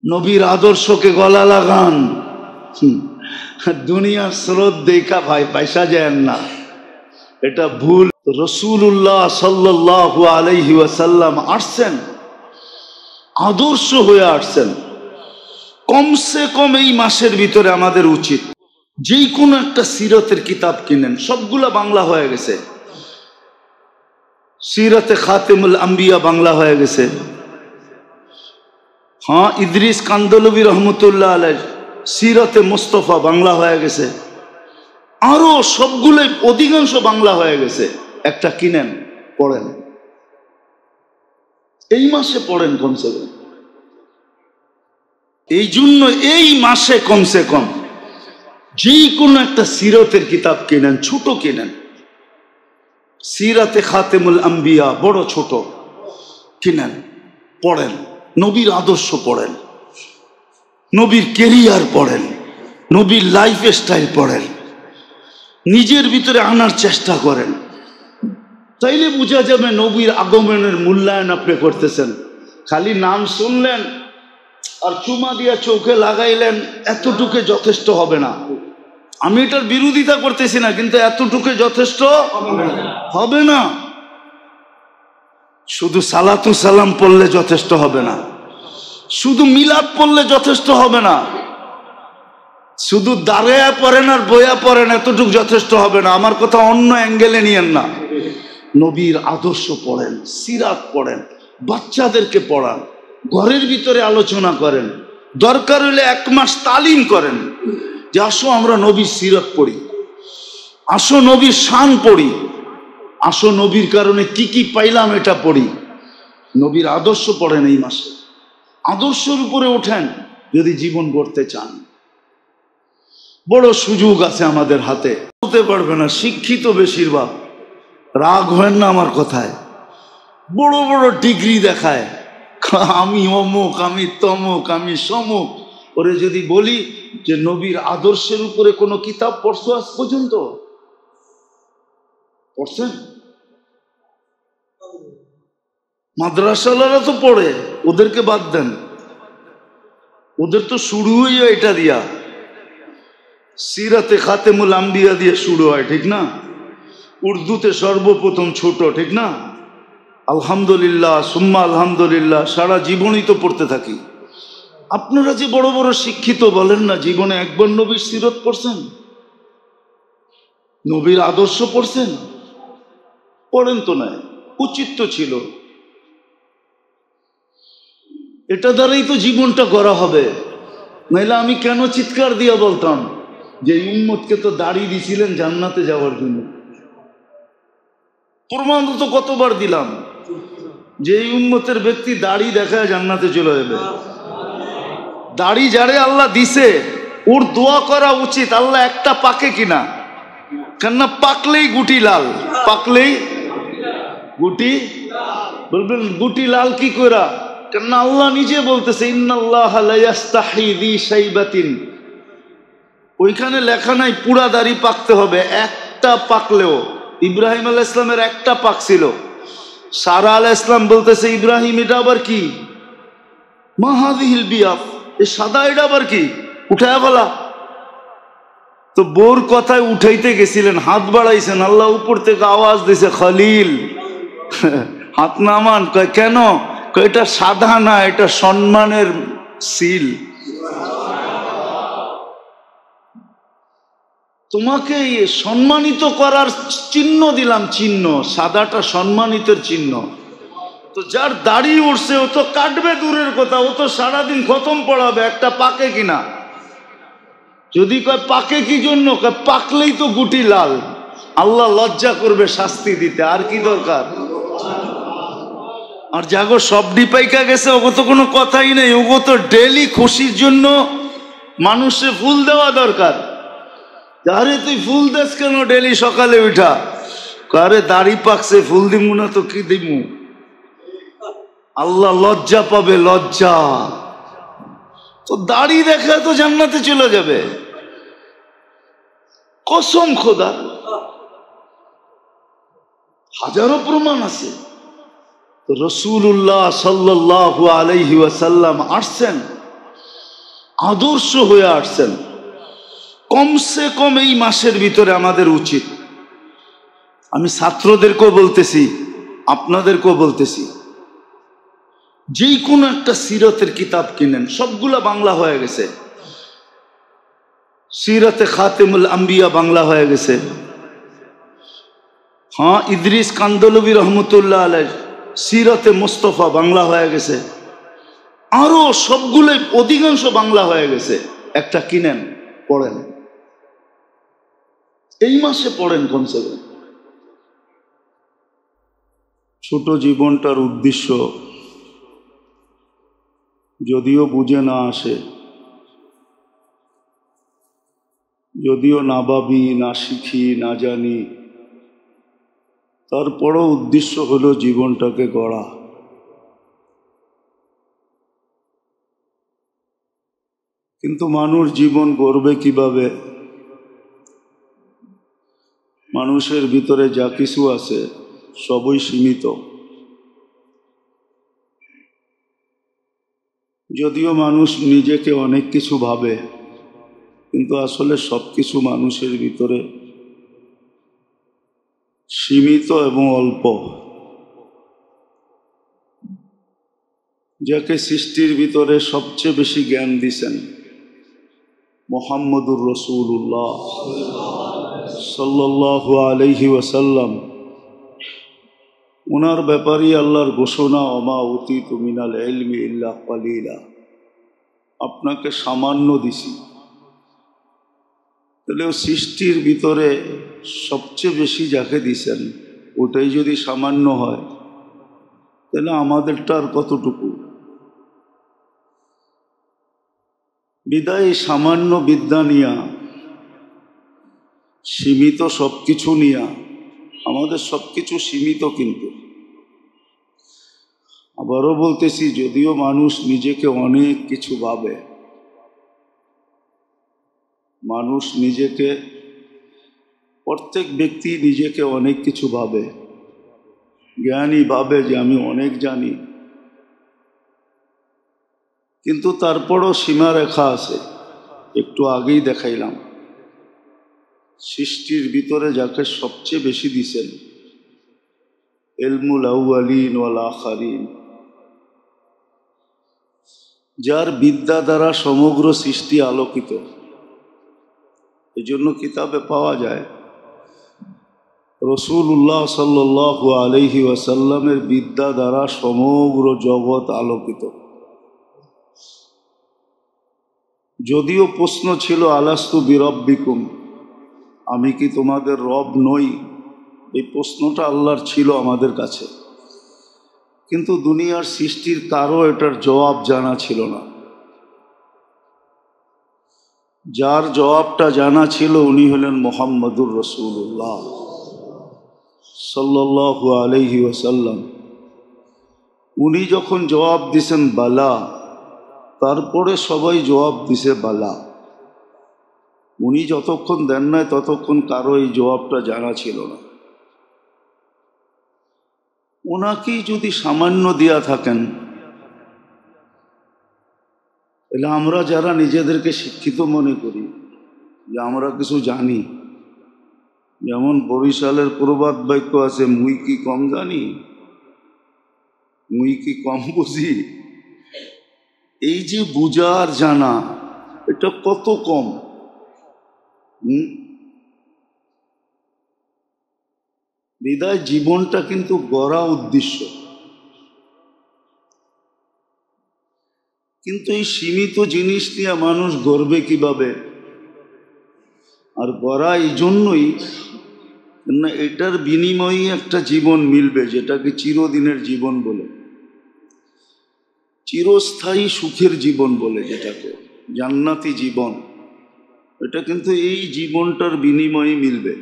নবীর আদর্শকে গলা লাগান। দুনিয়ার স্রোত দেখা ভাই পয়সা যায় না, এটা ভুল। রাসূলুল্লাহ সাল্লাল্লাহু আলাইহি ওয়াসাল্লাম আসছেন, আদর্শ হয়ে আসছেন। কমসে কম এই মাসের ভিতরে আমাদের উচিত যেই কোনো একটা সিরতের কিতাব কিনেন, সবগুলা বাংলা হয়ে গেছে। সিরতে খাতেমুল আম্বিয়া বাংলা হয়ে গেছে। হ্যাঁ, ইদ্রিস কান্দলবী রহমতুল্লাহ আলাইহ সিরতে মুস্তফা বাংলা হয়ে গেছে। আরো সবগুলোই অধিকাংশ বাংলা হয়ে গেছে। একটা কিনেন, পড়েন, এই মাসে পড়েন কমসে কম। এই জন্য এই মাসে কমসে কম যেই কোনো একটা সিরতের কিতাব কিনেন, ছোট কিনেন। সিরাতে খাতেমুল আম্বিয়া বড় ছোট কিনেন, পড়েন, নবীর আদর্শ পড়েন, নবীর কেরিয়ার পড়েন, নবীর লাইফ স্টাইল পড়েন, নিজের ভিতরে আনার চেষ্টা করেন। তাইলে বোঝা যাবে নবীর আগমনের মূল্যায়ন আপনি করতেছেন। খালি নাম শুনলেন আর চুমা দিয়া চোখে লাগাইলেন, এতটুকু যথেষ্ট হবে না। আমি এটার বিরোধিতা করতেছি না, কিন্তু এতটুকু যথেষ্ট হবে না। শুধু সালাতু সালাম পড়লে যথেষ্ট হবে না, শুধু মিলাদ পড়লে যথেষ্ট হবে না, শুধু দাঁড়ায়া পড়েন আর বইয়া পড়েন এতটুকু যথেষ্ট হবে না। আমার কথা অন্য অ্যাঙ্গেলে নিয়েন না। নবীর আদর্শ পড়েন, সিরাত পড়েন, বাচ্চাদেরকে পড়ান, ঘরের ভিতরে আলোচনা করেন, দরকার হলে 1 মাস তালিম করেন যে আসো আমরা নবীর সিরাত পড়ি, আসো নবীর শান পড়ি, আসো নবীর কারণে কি কি পাইলাম এটা পড়ি। নবীর আদর্শ পড়েন এই মাসে, আদর্শের উপরে ওঠেন যদি জীবন গড়তে চান। বড় সুযোগ আছে আমাদের হাতে, বলতে পারবে না, শিক্ষিত বেশিরভাগ। রাগ হয় না আমার কথায়। বড় বড় ডিগ্রি দেখায়, আমি অমুক, আমি তমুক, আমি সমুক। ওরে যদি বলি যে নবীর আদর্শের উপরে কোনো কিতাব পড়ছো আজ পর্যন্ত? পড়ছেন? মাদ্রাসাওয়ালারা তো পড়ে, ওদেরকে বাদ দেন। ওদের তো শুরু হইয়া এটা দিয়া, সিরাতে খাতেমুল আম্বিয়া দিয়ে শুরু হয়, ঠিক না? উর্দুতে সর্বপ্রথম ছোট, ঠিক না? আলহামদুলিল্লাহ সুম্মা আলহামদুলিল্লাহ, সারা জীবনই তো পড়তে থাকি। আপনারা যে বড় বড় শিক্ষিত বলেন না, জীবনে একবার নবীর সিরত পড়ছেন? নবীর আদর্শ পড়ছেন? পড়েন তো না, উচিত তো ছিল। এটা দ্বারাই তো জীবনটা গড়া হবে। নাইলে আমি কেন চিৎকার দিয়া বলতাম যে উম্মতকে তো দাড়ি দিছিলেন জান্নাতে যাওয়ার জন্য? প্রমাণ তো কতবার দিলাম যে এই উম্মতের ব্যক্তি দাড়ি দেখায় জান্নাতে চলে যাবে। দাড়ি যারে আল্লাহ দিছে ওর দোয়া করা উচিত, আল্লাহ একটা পাকে কিনা। কেননা পাকলেই গুটি লাল, পাকলেই গুটি। বলবেন গুটি লাল কি করা? কেননা আল্লাহ নিজে বলতেছে ইন্নাল্লাহা লা ইস্তাহি যি শাইবাতিন। ওইখানে লেখা নাই পুরা দাড়ি পাকতে হবে, একটা পাকলেও। ইব্রাহিম আলাইহিস সালামের একটা পাক ছিল। সারা আলাইহিস সালাম বলতেছে ইব্রাহিম এটা আবার কি? মা হাযিহিল বিয়াফ, এই সাদা এটা আবার কি? উঠায়া ফেলা। তো বোর কথায় উঠাইতে গেছিলেন, হাত বাড়াইছেন, আল্লাহ উপর থেকে আওয়াজ দিছে খলিল হাত নামান। কয় কেন? কয় এটা সাদা না, এটা সম্মানের সিল। তোমাকে সম্মানিত করার চিহ্ন দিলাম, চিহ্ন। সাদাটা সম্মানিতের চিহ্ন। তো যার দাড়ি উঠছে ও তো কাটবে দূরের কথা, ও তো সারাদিন খতম পড়াবে, একটা পাকে কিনা। যদি কয় পাকে কি জন্য? কয় পাকলেই তো গুটি লাল, আল্লাহ লজ্জা করবে শাস্তি দিতে, আর কি দরকার? আর যাগো সব ডিপাইকা গেছে ওগো তো কোনো কথাই নেই, ওগো তো ডেলি খুশির জন্য মানুষে ফুল দেওয়া দরকার। আরে তুই ফুল দেস কেন ডেলি সকালে উঠা? আরে দাড়ি পাকছে, ফুল দিমু না তো কি দিমু? আল্লাহ লজ্জা পাবে, লজ্জা। তো দাড়ি দেখে তো জান্নাতে চলে যাবে, কসম খোদা। হাজারো প্রমাণ আছে। রাসূলুল্লাহ সাল্লাল্লাহু আলাইহি ওয়াসাল্লাম আসছেন, আদর্শ হয়ে আসছেন। কমসে কম এই মাসের ভিতরে আমাদের উচিত, আমি ছাত্রদেরকেও বলতেছি, আপনাদেরকেও বলতেছি, যেই কোনো একটা সিরতের কিতাব কিনেন, সবগুলা বাংলা হয়ে গেছে। সিরতে খাতেমুল আম্বিয়া বাংলা হয়ে গেছে। হ্যাঁ, ইদ্রিস কান্দলবী রহমতুল্লাহ আলাইহ সিরতে মুস্তফা বাংলা হয়ে গেছে। আরো সবগুলোই অধিকাংশ বাংলা হয়ে গেছে। একটা কিনেন, পড়েন, এই মাসে পড়েন কমসে কম। ছোট জীবনটার উদ্দেশ্য যদিও বুঝে না আসে, যদিও না ভাবি, না শিখি, না জানি, তারপরও উদ্দেশ্য হলো জীবনটাকে গড়া। কিন্তু মানুষ জীবন গড়বে কিভাবে? মানুষের ভিতরে যা কিছু আছে সবই সীমিত। যদিও মানুষ নিজেকে অনেক কিছু ভাবে, কিন্তু আসলে সবকিছু মানুষের ভিতরে সীমিত এবং অল্প। যাকে সৃষ্টির ভিতরে সবচেয়ে বেশি জ্ঞান দিছেন মুহাম্মদুর রাসূলুল্লাহ সাল্লাল্লাহু আলাইহি ওয়াসাল্লাম, ওনার ব্যাপারই আল্লাহর ঘোষণা, ওমা উতীতু মিনাল ইলমি ইল্লা কালিলা, আপনাকে সামান্য দিছি। তাহলে সৃষ্টির ভিতরে সবচেয়ে বেশি যাকে দিছেন ওটাই যদি সামান্য হয়, তাহলে আমাদেরটা আর কতটুকু? বিদায় সামান্য বিদ্যা নিয়া, সীমিত সবকিছু নিয়া, আমাদের সবকিছু সীমিত। কিন্তু আবারও বলতেছি, যদিও মানুষ নিজেকে অনেক কিছু ভাবে, মানুষ নিজেকে, প্রত্যেক ব্যক্তি নিজেকে অনেক কিছু ভাবে, জ্ঞানী ভাবে যে আমি অনেক জানি, কিন্তু তারপরও সীমারেখা আছে। একটু আগেই দেখাইলাম, সৃষ্টির ভিতরে যাকে সবচেয়ে বেশি দিছেন ইলমুল আউয়ালিন ওয়াল আখিরিন, যার বিদ্যা দ্বারা সমগ্র সৃষ্টি আলোকিত। এই জন্য কিতাবে পাওয়া যায় রাসূলুল্লাহ সাল্লাল্লাহু আলাইহি ওয়াসাল্লামের বিদ্যা দ্বারা সমগ্র জগৎ আলোকিত। যদিও প্রশ্ন ছিল আলাস্তু বিরব্বিকুম, আমি কি তোমাদের রব নই, এই প্রশ্নটা আল্লাহর ছিল আমাদের কাছে, কিন্তু দুনিয়ার সৃষ্টির কারো এটার জবাব জানা ছিল না। যার জবাবটা জানা ছিল উনি হলেন মুহাম্মদুর রাসূলুল্লাহ সাল্লাল্লাহু আলাইহি ওয়াসাল্লাম। উনি যখন জবাব দিছেন বালা, তারপরে সবাই জবাব দিছে বালা। উনি যতক্ষণ দেন নাই ততক্ষণ কারো এই জবাবটা জানা ছিল না। ওনাকেই যদি সামান্য দিয়া থাকেন, তাহলে আমরা যারা নিজেদেরকে শিক্ষিত মনে করি যে আমরা কিছু জানি, যেমন বরিশালের প্রবাদ বাক্য আছে, মুই কি কম জানি, মুই কি কম বুঝি। এই যে বুঝার জানা, এটা কত কম। বিদায় জীবনটা কিন্তু গড়া উদ্দেশ্য, কিন্তু এই সীমিত জিনিস নিয়ে মানুষ গড়বে কিভাবে? আর গড়া এই জন্যই না, এটার বিনিময়ে একটা জীবন মিলবে, যেটাকে চিরদিনের জীবন বলে, চিরস্থায়ী সুখের জীবন বলে, যেটাকে জান্নাতি জীবন। এটা কিন্তু এই জীবনটার বিনিময়ে মিলবে।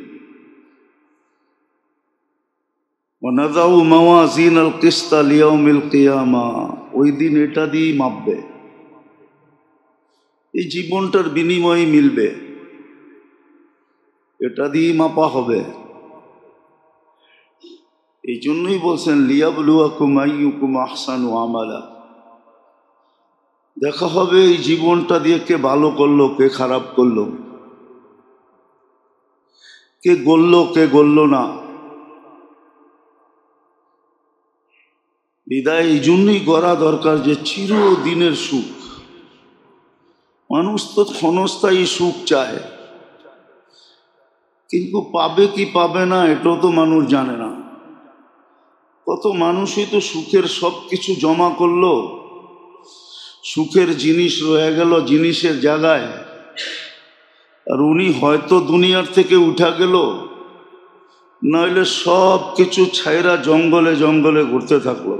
ওয়ানাযাউ মাওয়াজিনাল কিসতা লিয়াউমিল কিয়ামা, ওই দিন এটা দিয়েই মাপবে, এই জীবনটার বিনিময়ে মিলবে, এটা দিয়েই মাপা হবে। এই জন্যই বলছেন লিয়াবলুয়াকুম আইয়ুকুম আহসানু আমালা, দেখা হবে এই জীবনটা দিয়ে কে ভালো করলো, কে খারাপ করলো, কে গড়লো, কে গড়লো না। বিদায় এই জন্যই গড়া দরকার যে চিরদিনের সুখ। মানুষ তো ক্ষণস্থায়ী সুখ চায়, কিন্তু পাবে কি পাবে না এটাও তো মানুষ জানে না। কত মানুষই তো সুখের সব কিছু জমা করলো, সুখের জিনিস রয়ে গেল জিনিসের জায়গায়, আর উনি হয়তো দুনিয়ার থেকে উঠা গেল, নইলে সব কিছু ছাইরা জঙ্গলে জঙ্গলে ঘুরতে থাকলো।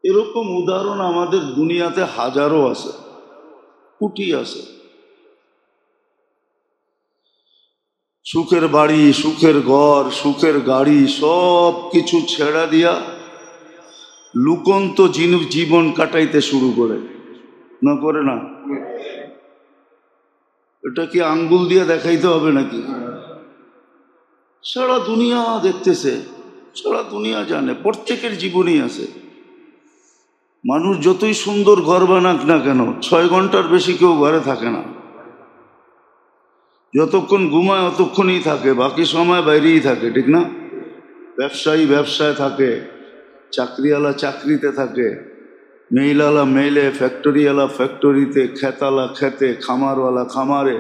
এরকম উদাহরণ আমাদের দুনিয়াতে হাজারো আছে, কোটি আছে। সুখের বাড়ি, সুখের ঘর, সুখের গাড়ি সব কিছু ছেড়া দিয়া লুকন্ত জীবন কাটাইতে শুরু করে, না করে না? এটা কি আঙ্গুল দিয়ে দেখাইতে হবে নাকি? সারা দুনিয়া দেখতেছে, সারা দুনিয়া জানে, প্রত্যেকের জীবনই আছে। মানুষ যতই সুন্দর ঘর বানাক না কেন, 6 ঘন্টার বেশি কেউ ঘরে থাকে না। যতক্ষণ ঘুমায় অতক্ষণই থাকে, বাকি সময় বাইরেই থাকে, ঠিক না? ব্যবসায়ী ব্যবসায় থাকে, চাকরিওয়ালা চাকরিতে থাকে, মেইলওয়ালা মেইলে, ফ্যাক্টরিওয়ালা ফ্যাক্টরিতে, খেতালা খেতে, খামারওয়ালা খামারে,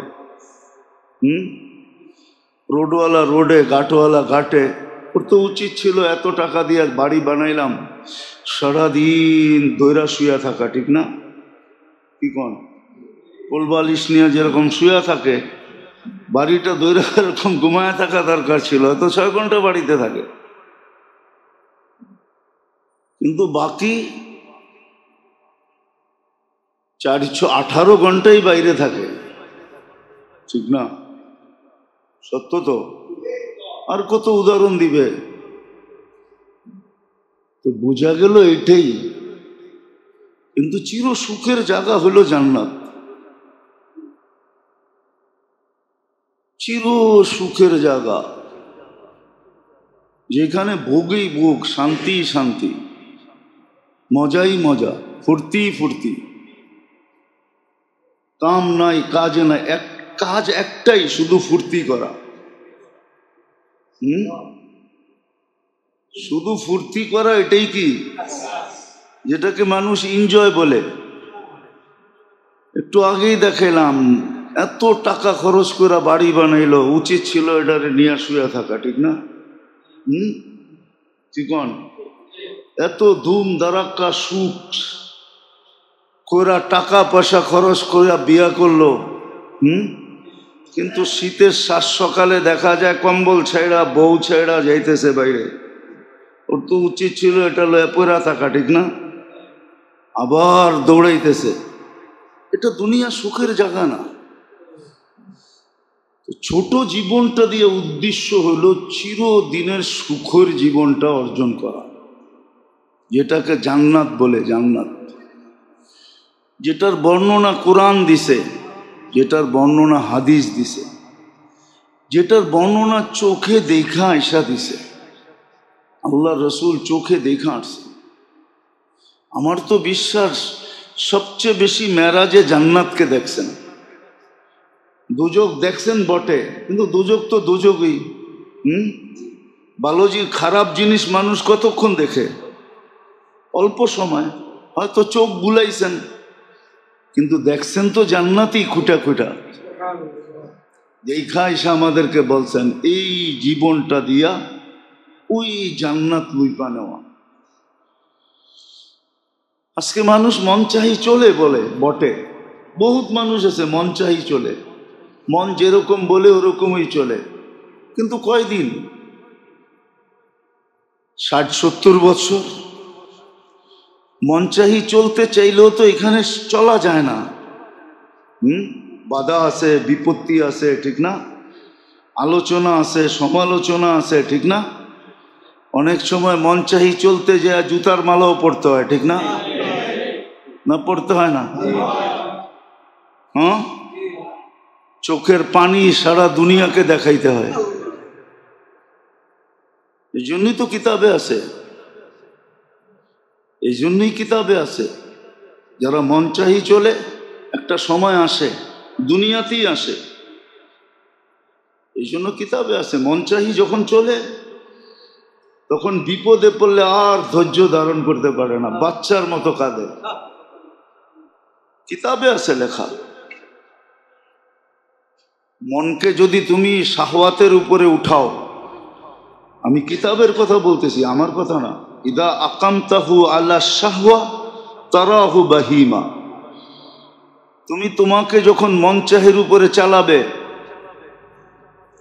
রোডওয়ালা রোডে, ঘাটওয়ালা ঘাটে। ওর তো উচিত ছিল এত টাকা দিয়ে বাড়ি বানাইলাম, সারাদিন দৈরা শুয়া থাকা, ঠিক না? কি কন? কোলবালিশ নিয়ে যেরকম শুয়া থাকে, বাড়িটা দৈরা এরকম ঘুমায় থাকা দরকার ছিল। তো 6 ঘন্টা বাড়িতে থাকে, কিন্তু বাকি 418 ঘন্টাই বাইরে থাকে, ঠিক না? সত্য তো। আর কত উদাহরণ দিবে? তো বোঝা গেল এটাই। কিন্তু চির সুখের জায়গা হলো জান্নাত, চির সুখের জায়গা, যেখানে ভোগই ভোগ, শান্তি শান্তি, মজাই মজা, ফুর্তি ফুর্তি, কাম নাই কাজ নাই, কাজ একটাই, শুধু ফুর্তি করা। শুধু ফুর্তি করা, এটাই কি যেটাকে মানুষ এনজয় বলে। একটু আগেই দেখাইলাম, এত টাকা খরচ করে বাড়ি বানাইলো, উচিত ছিল এটারে নিয়ে শুয়ে থাকা, ঠিক না? চিকন এত ধুম ধারাক্কা সুখ কইরা, টাকা পয়সা খরচ কইরা বিয়া করলো, কিন্তু শীতের শ্বাস সকালে দেখা যায় কম্বল ছেড়া, বউ ছেড়া যাইতেছে বাইরে। ওর তো উচিত ছিল এটা লয়ে পড়া থাকা, ঠিক না? আবার দৌড়াইতেছে। এটা দুনিয়া সুখের জায়গা না। ছোট জীবনটা দিয়ে উদ্দেশ্য হলো চিরদিনের সুখের জীবনটা অর্জন করা, যেটাকে জান্নাত বলে। জান্নাত যেটার বর্ণনা কোরআন দিছে, যেটার বর্ণনা হাদিস দিছে, যেটার বর্ণনা চোখে দেখা আইসা দিছে, আল্লাহ রসুল চোখে দেখা আসছে। আমার তো বিশ্বাস সবচেয়ে বেশি মেরাজে জান্নাতকে দেখছেন। দুজক দেখছেন বটে, কিন্তু দুজক তো দুজকই। বালোজির খারাপ জিনিস মানুষ কতক্ষণ দেখে? অল্প সময়, হয়তো চোখ বুলাইছেন, কিন্তু দেখছেন তো জান্নাতই খুঁটা খুঁটা। দেখা এসে আমাদেরকে বলছেন এই জীবনটা দিয়া ওই জান্নাত লুইপা নেওয়া। আজকে মানুষ মন চাহি চলে বলে বটে, বহুত মানুষ আছে মন চাহি চলে, মন যেরকম বলে ওরকমই চলে, কিন্তু কয়দিন? 60-70 বছর মন চাহি চলতে চাইলেও তো এখানে চলা যায় না। বাধা আছে, বিপত্তি আছে, ঠিক না? আলোচনা আছে, সমালোচনা আছে, ঠিক না? অনেক সময় মন চাহি চলতে যায় জুতার মালাও পড়তে হয়, ঠিক না? না পড়তে হয় না? চোখের পানি সারা দুনিয়াকে দেখাইতে হয়। এই জন্যই তো কিতাবে আছে এই জন্যই কিতাবে আছে, যারা মন চাহি চলে একটা সময় আসে, দুনিয়াতেই আসে, এই জন্য কিতাবে আছে। মন চাহি যখন চলে তখন বিপদে পড়লে আর ধৈর্য ধারণ করতে পারে না, বাচ্চার মতো কাঁদে। কিতাবে আছে লেখা। মনকে যদি তুমি শাহওয়াতের উপরে উঠাও, আমি কিতাবের কথা বলতেছি, আমার কথা না, ইদা আকামতাহু আলা শাহওয়া তারাহু বাহিমা, তুমি তোমাকে যখন মন চাহের উপরে চালাবে,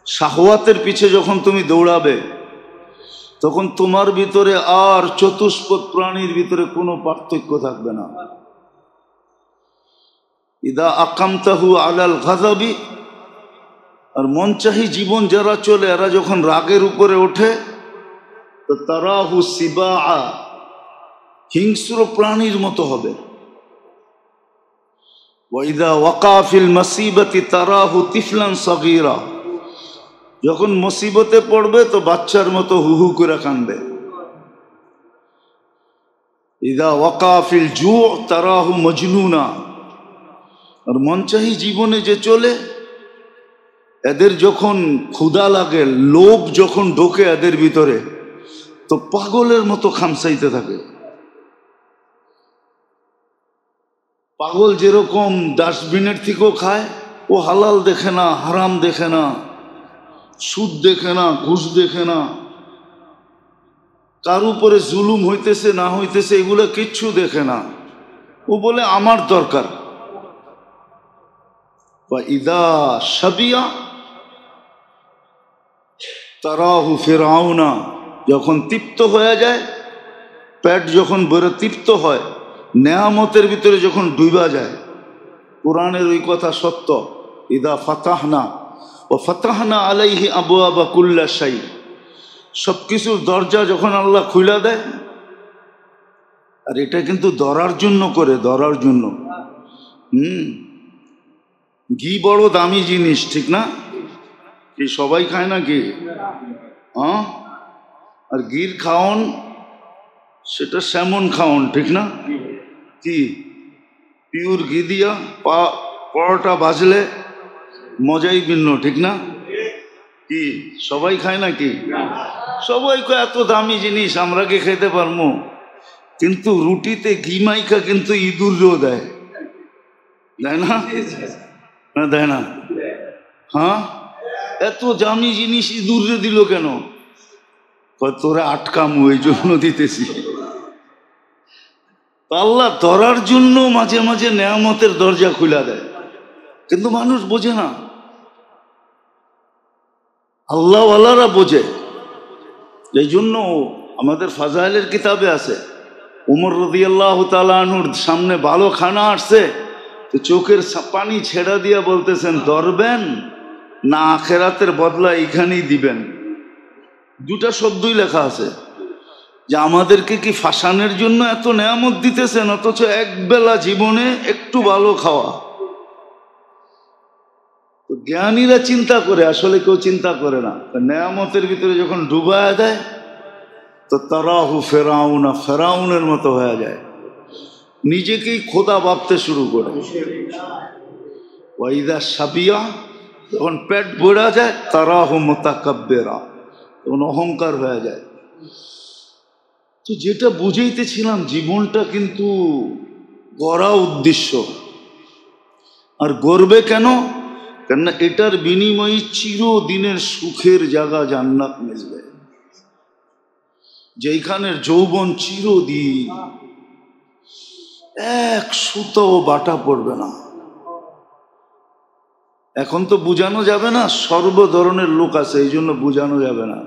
শাহওয়াতের পিছে যখন তুমি দৌড়াবে, তখন তোমার ভিতরে আর চতুষ্পদ প্রাণীর ভিতরে কোনো পার্থক্য থাকবে না। ইদা আকামতাহু আলাল গাযাবি, আর মন চাহি জীবন যারা চলে এরা যখন রাগের উপরে ওঠে তো তারাহু সিবাআ, হিংস্র প্রাণীর মতো হবে। ওয়াইদা ওয়াকা ফিল মুসিবতি তারাহু তিফলান সাগীরা, যখন মুসিবতে পড়বে তো বাচ্চার মতো হু হু করে কাঁদবে। ইদা ওয়াকা ফিল জু' তারাহু মজনুনা, আর মন চাহি জীবনে যে চলে এদের যখন ক্ষুধা লাগে, লোভ যখন ঢোকে এদের ভিতরে, তো পাগলের মতো খামসাইতে থাকে। পাগল যেরকম ডাস্টবিনের থেকেও খায়, ও হালাল দেখে না, হারাম দেখে না, সুদ দেখে না, ঘুষ দেখে না, কার উপরে জুলুম হইতেছে না হইতেছে এগুলো কিচ্ছু দেখে না। ও বলে আমার দরকার। বা ইদা শাবিয়া তারাহু ফিরআউনা, যখন তৃপ্ত হয়ে যায়, পেট যখন বড় তৃপ্ত হয়, নেয়ামতের ভিতরে যখন ডুবা যায়, কোরআনের ওই কথা সত্য, ইদা ফাতাহনা ও ফাতাহনা আলাইহি আবওয়াবা কুল্লা শাই, সবকিছুর দরজা যখন আল্লাহ খুলে দেয়, আর এটা কিন্তু ধরার জন্য করে, ধরার জন্য। ঘি বড় দামি জিনিস, ঠিক না? কি সবাই খায় না ঘি? আর ঘির খাওন সেটা স্যামন খাওন, ঠিক না? কি পিওর ঘি দিয়া পরোটা ভাজলে মজাই ভিন্ন, ঠিক না? কি সবাই খায় নাকি? সবাই কয় এত দামি জিনিস আমরা কি খেতে পারবো? কিন্তু রুটিতে ঘি মাইখা কিন্তু ইঁদুরও দেয়, দেয় না? দেয় না? হ্যাঁ, এত দামি জিনিস ইঁদুরে দিল কেন? তোরা আটকামু, এই জন্য দিতেছি। আল্লাহ ধরার জন্য মাঝে মাঝে নেয়ামতের দরজা খুলে দেয়, কিন্তু মানুষ বোঝে না, আল্লাহওয়ালারা বোঝে। এই জন্য আমাদের ফাজাইলের কিতাবে আছে, উমর রাদিয়াল্লাহু তাআলা আনহুর সামনে ভালো খানা আসছে, তো চোখের পানি ছেড়া দিয়া বলতেছেন, ধরবেন না আখেরাতের বদলা এখানেই দিবেন। দুটা শব্দই লেখা আছে যে আমাদেরকে কি ফাঁসানোর জন্য এত নেয়ামত দিতেছেন, অথচ একবেলা জীবনে একটু ভালো খাওয়া। তো জ্ঞানীরা চিন্তা করে, আসলে কেউ চিন্তা করে না। নেয়ামতের ভিতরে যখন ডুবায় দেয় তো তারাহু ফেরাউনা, ফেরাউনের মতো হয়ে যায়, নিজেকেই খোদা ভাবতে শুরু করে। ওয়াইদা শাবিয়া, যখন পেট ভরা যায়, তারাহু মুতাকাব্বিরা, তখন অহংকার হয়ে যায়। তো যেটা বুঝাইতেছিলাম, জীবনটা কিন্তু গড়া উদ্দেশ্য। আর গড়বে কেন? কেননা এটার বিনিময়ে চিরদিনের সুখের জায়গা জান্নাত মিলবে, যেখানের যৌবন চিরদিন, এক সুতাও বাটা পড়বে না। এখন তো বুঝানো যাবে না, সর্ব ধরনের লোক আছে, এই জন্য বুঝানো যাবে না।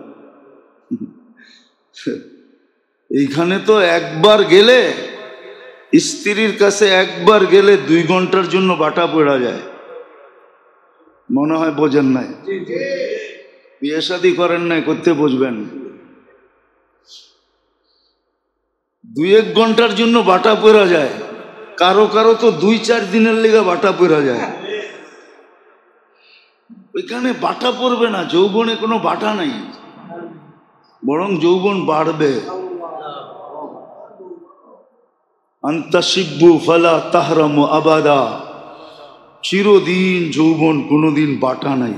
এইখানে তো একবার গেলে, স্ত্রীর কাছে একবার গেলে 2 ঘন্টার জন্য বাটা পড়া যায়। মনে হয় বোঝেন নাই, বিয়ে শাদী করেন নাই, করতে বুঝবেন। 2-1 ঘন্টার জন্য বাটা পড়া যায়, কারো কারো তো 2-4 দিনের লেগে বাটা পড়া যায়। ওইখানে বাটা পড়বে না, যৌবনে কোনো বাটা নাই, বরং যৌবন বাড়বে। আন্তাশিব্বু ফালা তাহরামু আবাদা, চিরদিন যৌবন কোনোদিন বাটা নাই।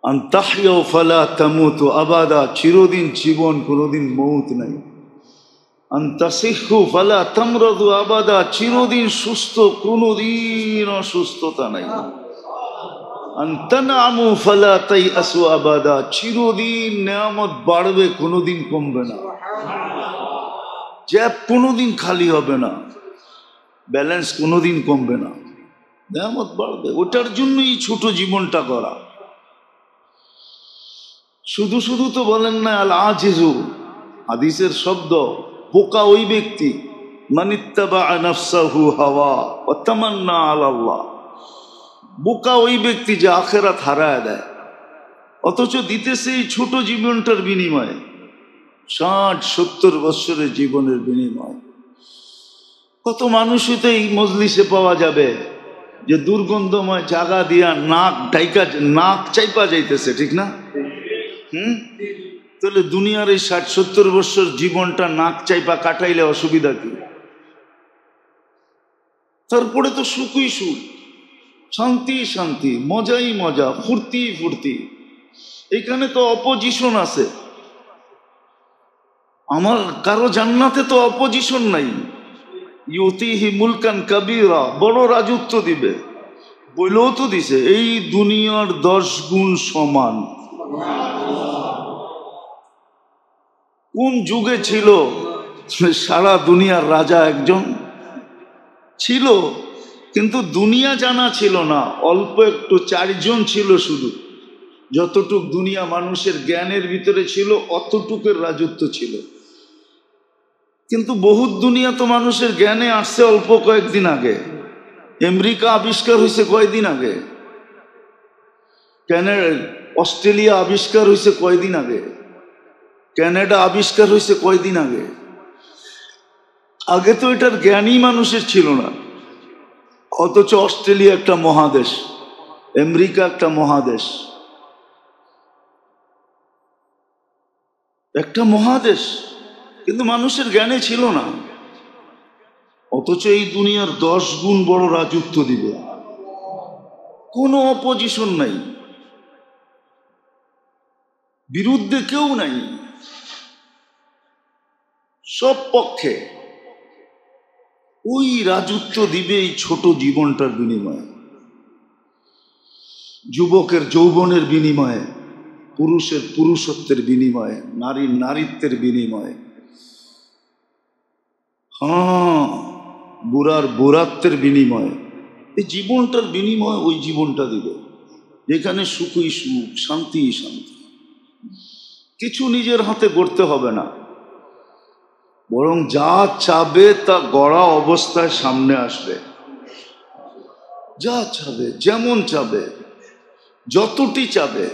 আন্তাহইয়াউ ফালা তামুতু আবাদা, চিরদিন জীবন কোনোদিন মৌত নাই। আন্তাসিহু ফালা তামরাদু আবাদা, চিরদিন সুস্থ কোনোদিন অসুস্থতা নাই। আনতানামু ফালা তাইআসু আবাদা, চিরদিন নেয়ামত বাড়বে কোনোদিন কমবে না। জ্যাব কোনোদিন খালি হবে না, ব্যালেন্স কোনোদিন কমবে না, নেয়ামত বাড়বে। ওটার জন্যই ছোট জীবনটা করা। শুধু শুধু তো বলেন না আল আজিজু, হাদিসের শব্দ, বোকা ওই ব্যক্তি মানিত্তাবা নাফসাহু হাওয়া ওয়া তামান্না আলাল্লাহ। বোকা ওই ব্যক্তি যে আখিরাত হারায় দেয়, অথচ দিতেছে এই ছোট জীবনটার বিনিময়ে 60-70 বছরের জীবনের বিনিময়। কত মানুষই তো এই মজলিসে পাওয়া যাবে যে দুর্গন্ধময় জায়গা দিয়া নাক চাইপা যাইতেছে, ঠিক না? তাহলে দুনিয়ার এই 60-70 বছর জীবনটা নাক চাইপা কাটাইলে অসুবিধা কি? তারপরে তো সুখই সুখ, শান্তি শান্তি, মজাই মজা, ফুর্তি ফুর্তি। এখানে তো অপোজিশন আছে। আমার কারো জান্নাতে তো অপোজিশন নাই। ইউতিহি মুলকান কাবীরা, বড় রাজত্ব দিবে। বইলেও তো দিছে এই দুনিয়ার 10 গুণ সমান। কোন যুগে ছিল সারা দুনিয়ার রাজা একজন ছিল, কিন্তু দুনিয়া জানা ছিল না, অল্প একটু 4 জন ছিল শুধু। যতটুক দুনিয়া মানুষের জ্ঞানের ভিতরে ছিল অতটুকের রাজত্ব ছিল। কিন্তু বহুত দুনিয়া তো মানুষের জ্ঞানে আসছে অল্প কয়েকদিন আগে। আমেরিকা আবিষ্কার হয়েছে কয়দিন আগে, অস্ট্রেলিয়া আবিষ্কার হয়েছে কয়দিন আগে, কানাডা আবিষ্কার হয়েছে কয়দিন আগে। আগে তো এটার জ্ঞানই মানুষের ছিল না। অথচ অস্ট্রেলিয়া একটা মহাদেশ, আমেরিকা একটা মহাদেশ, একটা মহাদেশ, কিন্তু মানুষের জ্ঞানে ছিল না। অথচ এই দুনিয়ার 10 গুণ বড় রাজত্ব দিবে। কোনো অপোজিশন নাই, বিরুদ্ধে কেউ নাই, সব পক্ষে। ওই রাজত্ব দিবে এই ছোট জীবনটার বিনিময়ে, যুবকের যৌবনের বিনিময়ে, পুরুষের পুরুষত্বের বিনিময়ে, নারীর নারীত্বের বিনিময়ে, বুড়ার বুড়াত্বের বিনিময়ে। এই জীবনটার বিনিময়ে ওই জীবনটা দিবে যেখানে সুখই সুখ, শান্তি শান্তি। কিছু নিজের হাতে গড়তে হবে না, বরং যা চাবে তা গড়া অবস্থায় সামনে আসবে। যা চাবে, যেমন চাবে, যতটি চাবে,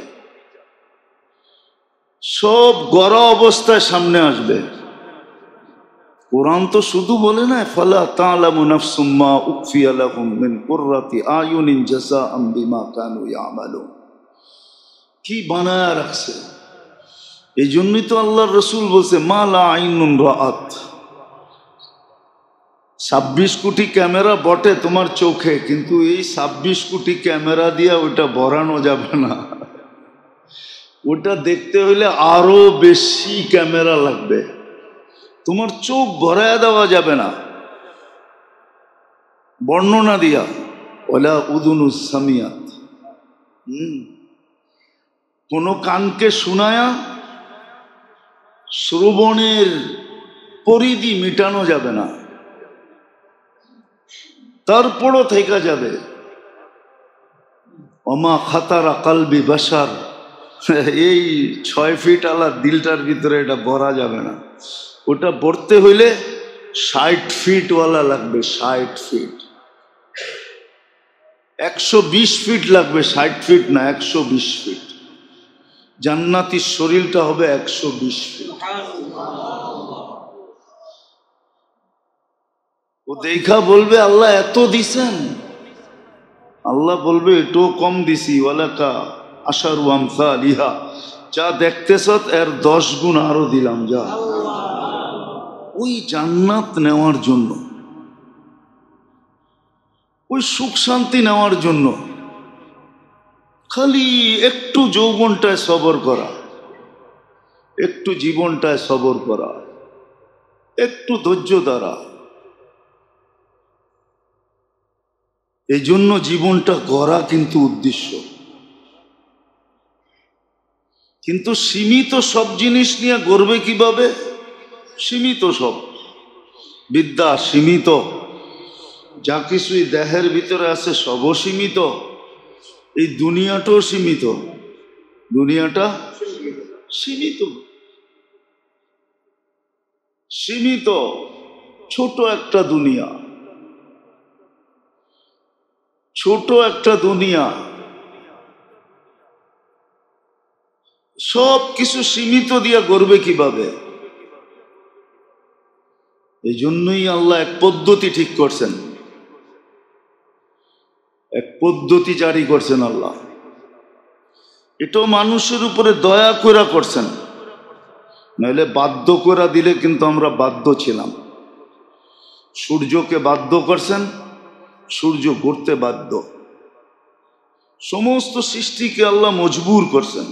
সব গড়া অবস্থায় সামনে আসবে। কোরআন তো শুধু বলে না ফালা তা'লামু নাফসুম মা উখফিয়া লাহুম মিন কুররাতি আয়ুনিন জাযাআম বিমা কানু ইয়ামালুন। কি বানায় রাখছে। এই জন্যই তো আল্লাহর রাসূল বলছে মা লা আইনুন রাআত। 26 কোটি ক্যামেরা বটে তোমার চোখে, কিন্তু এই 26 কোটি ক্যামেরা দিয়ে ওটা ভরানো যাবে না। ওটা দেখতে হইলে আরো বেশি ক্যামেরা লাগবে, তোমার চোখ ভরায়া দেওয়া যাবে না বর্ণনা দিয়া। ওলা উদুনুস সামিয়াত, কোন কানকে শুনায়া শ্রবণের পরিধি মিটানো যাবে না, তারপরও থেকে যাবে। ওমা খাতারা কালবি বাশার, এই 6 ফিট আলা দিলটার ভিতরে এটা ভরা যাবে না। ওটা ভরতে হইলে 60 ফিট ওয়ালা লাগবে, 60 ফিট, 120 ফিট লাগবে, 60 ফিট না 120 ফিট। জান্নাতির শরীরটা হবে 120 ফিট। ও দেখা বলবে আল্লাহ এত দিছেন, আল্লাহ বলবে এটাও কম দিছি, ওয়ালাকা আশারু আমসালিহা, যা দেখতেছ এর 10 গুণ আরো দিলাম, যা ওই জান্নাত নেওয়ার জন্য, ওই সুখ শান্তি নেওয়ার জন্য খালি একটু যৌবনটায় সবর করা, একটু জীবনটায় সবর করা, একটু ধৈর্য দ্বারা, এই জন্য জীবনটা গড়া কিন্তু উদ্দেশ্য। কিন্তু সীমিত সব জিনিস নিয়ে গড়বে কিভাবে? সীমিত সব বিদ্যা সীমিত, যা কিছুই দেহের ভিতরে আছে সবও সীমিত, এই দুনিয়াটাও সীমিত, দুনিয়াটা সীমিত, সীমিত ছোট একটা দুনিয়া, ছোট একটা দুনিয়া, সব কিছু সীমিত দিয়া গড়বে কিভাবে? এই জন্যই আল্লাহ এক পদ্ধতি ঠিক করছেন, এক পদ্ধতি জারি করছেন আল্লাহ। এটাও মানুষের উপরে দয়া করে করছেন, নইলে বাধ্য করে দিলে কিন্তু আমরা বাধ্য ছিলাম। সূর্যকে বাধ্য করছেন, সূর্য ঘুরতে বাধ্য। সমস্ত সৃষ্টিকে আল্লাহ মজবুর করছেন,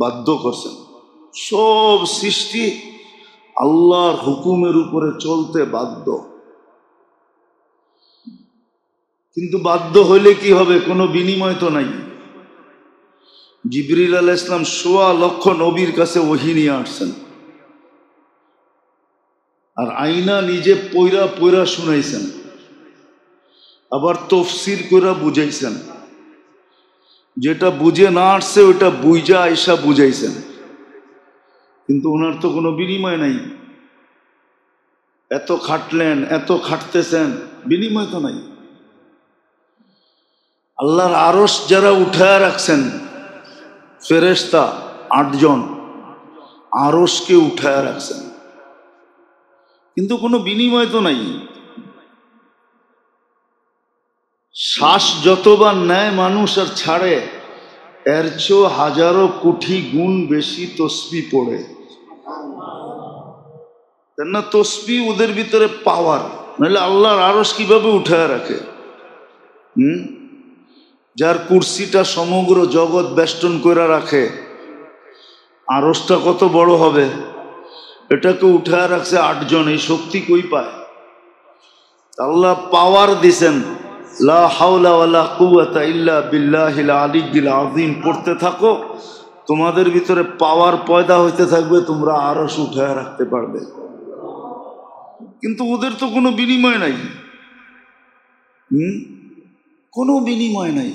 বাধ্য করছেন। সব সৃষ্টি আল্লাহর হুকুমের উপরে চলতে বাধ্য। কিন্তু বাধ্য হইলে কি হবে? কোনো বিনিময় তো নাই। জিবরিল আলাইহিস সালাম ১৬ লক্ষ নবীর কাছে ওহী নিয়ে আসছেন, আর আইনা নিজে পয়রা পয়রা শুনাইছেন, আবার তফসির করে বুঝাইছেন। যেটা বুঝে না আসছে ওইটা বুঝা আইসা বুঝাইছেন, কিন্তু ওনার তো কোনো বিনিময় নাই। এত খাটলেন, এত খাটতেছেন, বিনিময় তো নাই। আল্লাহর আরশ যারা উঠায় রাখছেন, ফেরেশতা ৮ জন আরশকে উঠায় রাখছেন, কিন্তু কোনো বিনিময় তো নাই। শ্বাস যতবার নেয় মানুষ আর ছাড়ে, এর চেয়েও হাজারো কোটি গুণ বেশি তসবিহ পড়ে। না তসবিহ ওদের ভিতরে পাওয়ার, নাহলে আল্লাহর আরশ কিভাবে উঠায় রাখে? যার কুরসিটা সমগ্র জগৎ বেষ্টন করে রাখে, আরশটা কত বড় হবে? এটাকে উঠায় রাখছে ৮ জন। এই শক্তি কই পায়? আল্লাহ পাওয়ার দিছেন। লা হাওলা ওয়ালা কুওয়াতা ইল্লা বিল্লাহিল আলিয়্যিল আযীম পড়তে থাকো, তোমাদের ভিতরে পাওয়ার পয়দা হইতে থাকবে, তোমরা আরশ উঠায় রাখতে পারবে। কিন্তু ওদের তো কোনো বিনিময় নাই, কোনো বিনিময় নাই।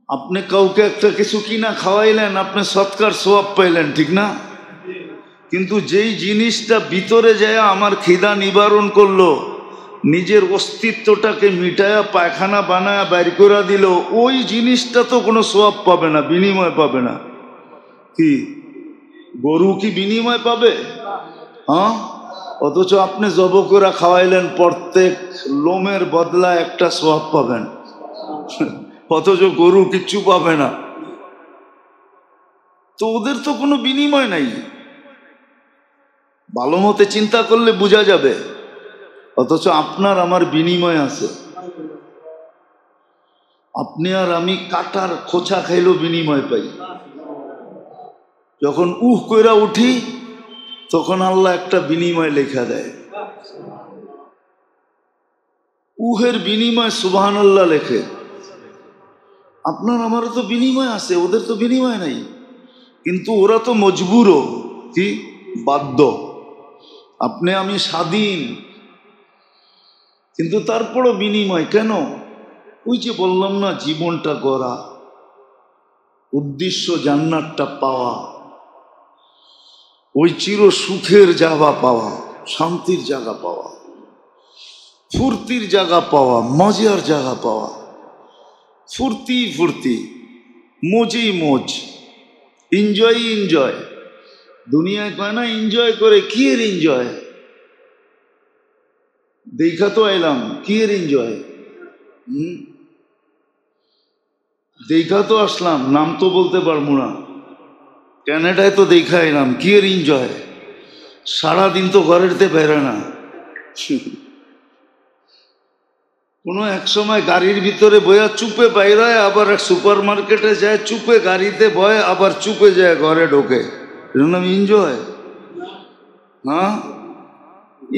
আপনি কাউকে একটা কিছু কিনা খাওয়াইলেন, আপনি সৎকার সওয়াব পাইলেন, ঠিক না? কিন্তু যেই জিনিসটা ভিতরে যায় আমার খিদা নিবারণ করলো, নিজের অস্তিত্বটাকে মিটায়া পায়খানা বানায়া বাইর করে দিল, ওই জিনিসটা তো কোনো সওয়াব পাবে না, বিনিময় পাবে না। কি গরু কি বিনিময় পাবে? হ্যাঁ, অথচ আপনি জব করে খাওয়াইলেন, প্রত্যেক লোমের বদলা একটা সওয়াব পাবেন, অথচ গরু কিচ্ছু পাবে না। তো ওদের তো কোনো বিনিময় নাই। ভালো মতে চিন্তা করলে বোঝা যাবে। অথচ আপনার আমার বিনিময় আছে। আপনি আর আমি কাটার খোঁচা খাইলেও বিনিময় পাই। যখন কইরা উঠি তখন আল্লাহ একটা বিনিময় লেখা দেয়। উহের বিনিময় সুবহানাল্লাহ লেখে। আপনার আমারও তো বিনিময় আছে, ওদের তো বিনিময় নাই। কিন্তু ওরা তো মজবুরও, কি বাধ্য। আপনি আমি স্বাধীন, কিন্তু তারপরও বিনিময় কেন? ওই যে বললাম না, জীবনটা গড়া, উদ্দেশ্য জান্নাতটা পাওয়া, ওই চির সুখের জায়গা পাওয়া, শান্তির জায়গা পাওয়া, ফুর্তির জায়গা পাওয়া, মজার জায়গা পাওয়া। ফুর্তি ফুর্তি, মজই মজ, এনজয় এনজয়। দুনিয়ায় কয় না এনজয় করে, কি এর এনজয়? দেখা তো এলাম, কি এর এনজয়? দেখা তো আসলাম, নাম তো বলতে পারবো না। ক্যানাডায় তো দেখা এলাম, কি এর এনজয়? সারাদিন তো ঘরেরতে বেরোয় না। কোনো এক সময় গাড়ির ভিতরে বয়া চুপে বাইরায়, আবার এক সুপার মার্কেটে যায় চুপে গাড়িতে বয়, আবার চুপে যায় ঘরে ঢোকে। এটার নাম এনজয়? হ্যাঁ,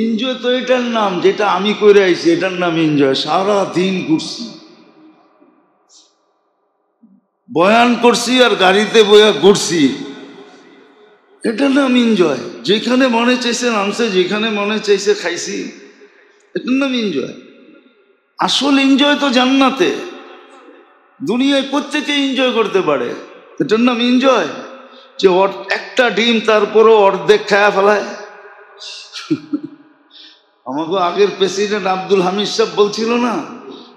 এনজয় তো এটার নাম যেটা আমি করে আইছি, এটার নাম এনজয়। সারাদিন ঘুরছি, বয়ান করছি আর গাড়িতে বয়া ঘুরছি, এটার নাম এনজয়। যেখানে মনে চাইছে নামছে, যেখানে মনে চাইছে খাইছি, এটার নাম এনজয়। আসল এনজয় তো জান্নাতে। দুনিয়ায় প্রত্যেকে এনজয় করতে পারে, এটার নাম এনজয়। যে একটা ডিম তারপরও অর্ধেক খায়া ফেলায়। আমাকে আগের প্রেসিডেন্ট আব্দুল হামিদ সাহেব বলছিল না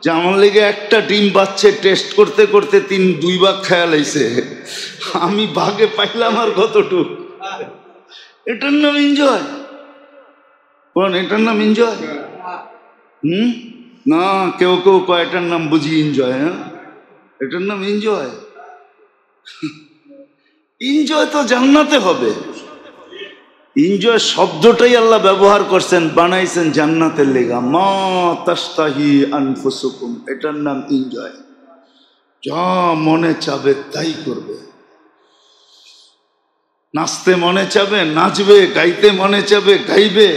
যে আমার লেগে একটা ডিম বাচ্চে টেস্ট করতে করতে 2 ভাগ খায়া লাইছে, আমি ভাগে পাইলাম আর কতটুক। এটার নাম এনজয়। এটার নাম এনজয়? না, কেউ কেউ কয় এটার নাম বুঝি এনজয়। হ্যাঁ, এটার নাম এনজয়। এনজয় তো জান্নাতে হবে। এনজয় শব্দটাই আল্লাহ ব্যবহার করছেন, বানাইছেন জান্নাতের লেগা। মা তাস্তাহি আনফুসুকুম, এটার নাম এনজয়। যা মনে চাবে তাই করবে। নাচতে মনে চাবে নাচবে, গাইতে মনে চাবে গাইবে।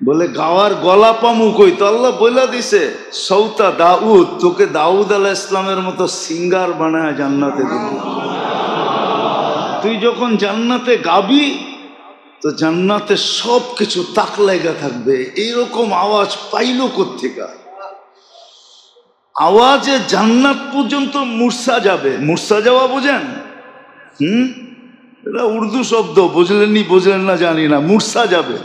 বলে গাওয়ার গলা পামু কই? তো আল্লাহ বইলা দিছে সৌতা দাউদ, তোকে দাউদ আলাইহিস ইসলামের মতো সিঙ্গার বানায় জান্নাতে দিবে। তুই যখন জান্নাতে গাবি তো জান্নাতে সব কিছু তাক লাগা থাকবে। এইরকম আওয়াজ পাইলো কোত্থেকা? আওয়াজে জান্নাত পর্যন্ত মূর্ছা যাবে। মূর্ছা যাওয়া বোঝেন? এটা উর্দু শব্দ, বুঝলেন না জানি না। মূর্ছা যাবে